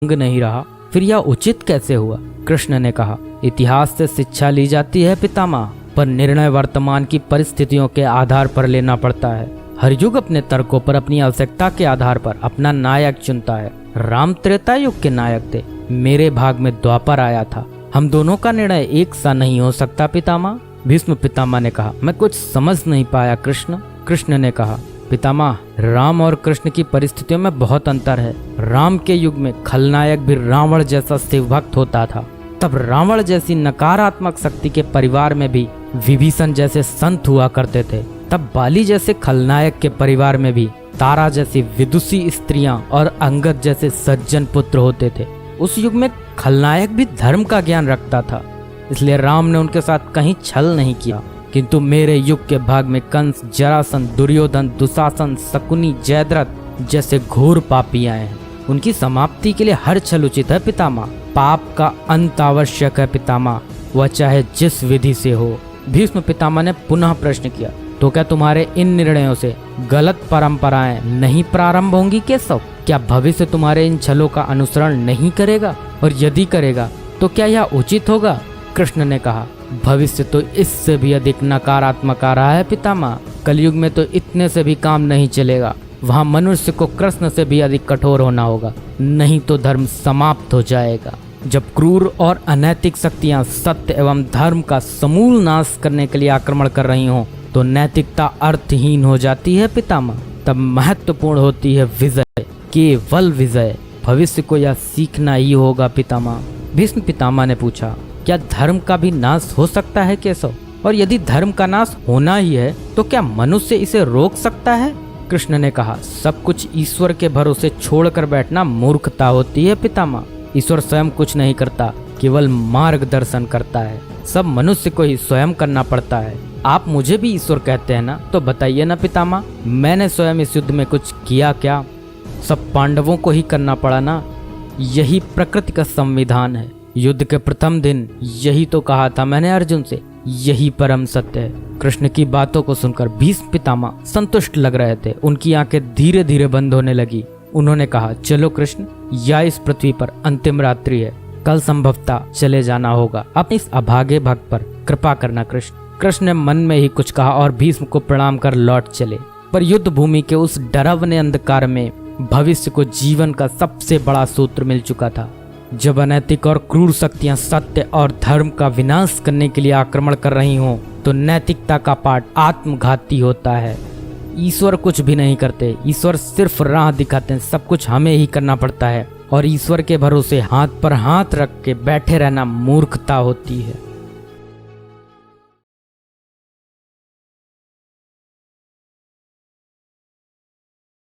अंग नहीं रहा, फिर यह उचित कैसे हुआ? कृष्ण ने कहा, इतिहास से शिक्षा ली जाती है पितामह, पर निर्णय वर्तमान की परिस्थितियों के आधार पर लेना पड़ता है। हर युग अपने तर्कों पर, अपनी आवश्यकता के आधार पर अपना नायक चुनता है। राम त्रेता युग के नायक थे, मेरे भाग में द्वापर आया था। हम दोनों का निर्णय एक सा नहीं हो सकता पितामह। भीष्म पितामह ने कहा, मैं कुछ समझ नहीं पाया कृष्ण। कृष्ण ने कहा, पितामह, राम और कृष्ण की परिस्थितियों में बहुत अंतर है। राम के युग में खलनायक भी रावण जैसा शिवभक्त होता था। तब रावण जैसी नकारात्मक शक्ति के परिवार में भी विभीषण जैसे संत हुआ करते थे। तब बाली जैसे खलनायक के परिवार में भी तारा जैसी विदुषी स्त्रियां और अंगद जैसे सज्जन पुत्र होते थे। उस युग में खलनायक भी धर्म का ज्ञान रखता था, इसलिए राम ने उनके साथ कहीं छल नहीं किया। किंतु मेरे युग के भाग में कंस, जरासंध, दुर्योधन, दुशासन, शकुनी, जयद्रथ जैसे घोर पापी आए हैं। उनकी समाप्ति के लिए हर छल उचित है पितामह। पाप का अंत आवश्यक है पितामह, वह चाहे जिस विधि से हो। भीष्म पितामह ने पुनः प्रश्न किया, तो क्या तुम्हारे इन निर्णयों से गलत परंपराएं नहीं प्रारंभ होंगी केशव? क्या भविष्य तुम्हारे इन छलों का अनुसरण नहीं करेगा? और यदि करेगा तो क्या यह उचित होगा? कृष्ण ने कहा, भविष्य तो इससे भी अधिक नकारात्मक आ रहा है पितामह। कलयुग में तो इतने से भी काम नहीं चलेगा। वहाँ मनुष्य को कृष्ण से भी अधिक कठोर होना होगा, नहीं तो धर्म समाप्त हो जाएगा। जब क्रूर और अनैतिक शक्तियाँ सत्य एवं धर्म का समूल नाश करने के लिए आक्रमण कर रही हों, तो नैतिकता अर्थहीन हो जाती है पितामह। तब महत्वपूर्ण होती है विजय, केवल विजय। भविष्य को यह सीखना ही होगा पितामह। भीष्म पितामह ने पूछा, क्या धर्म का भी नाश हो सकता है केशव? और यदि धर्म का नाश होना ही है तो क्या मनुष्य इसे रोक सकता है? कृष्ण ने कहा, सब कुछ ईश्वर के भरोसे छोड़कर बैठना मूर्खता होती है पितामह। ईश्वर स्वयं कुछ नहीं करता, केवल मार्गदर्शन करता है। सब मनुष्य को ही स्वयं करना पड़ता है। आप मुझे भी ईश्वर कहते हैं ना, तो बताइए ना पितामह, मैंने स्वयं इस युद्ध में कुछ किया क्या? सब पांडवों को ही करना पड़ा ना। यही प्रकृति का संविधान है। युद्ध के प्रथम दिन यही तो कहा था मैंने अर्जुन से, यही परम सत्य है। कृष्ण की बातों को सुनकर भीष्म पितामह संतुष्ट लग रहे थे। उनकी आंखें धीरे धीरे बंद होने लगी। उन्होंने कहा, चलो कृष्ण, या इस पृथ्वी पर अंतिम रात्रि है, कल संभवतः चले जाना होगा। अपने इस अभागे भक्त पर कृपा करना कृष्ण। कृष्ण ने मन में ही कुछ कहा और भीष्म को प्रणाम कर लौट चले। पर युद्ध भूमि के उस डरावने अंधकार में भविष्य को जीवन का सबसे बड़ा सूत्र मिल चुका था। जब अनैतिक और क्रूर शक्तियां सत्य और धर्म का विनाश करने के लिए आक्रमण कर रही हों, तो नैतिकता का पाठ आत्मघाती होता है। ईश्वर कुछ भी नहीं करते, ईश्वर सिर्फ राह दिखाते हैं। सब कुछ हमें ही करना पड़ता है और ईश्वर के भरोसे हाथ पर हाथ रख के बैठे रहना मूर्खता होती है।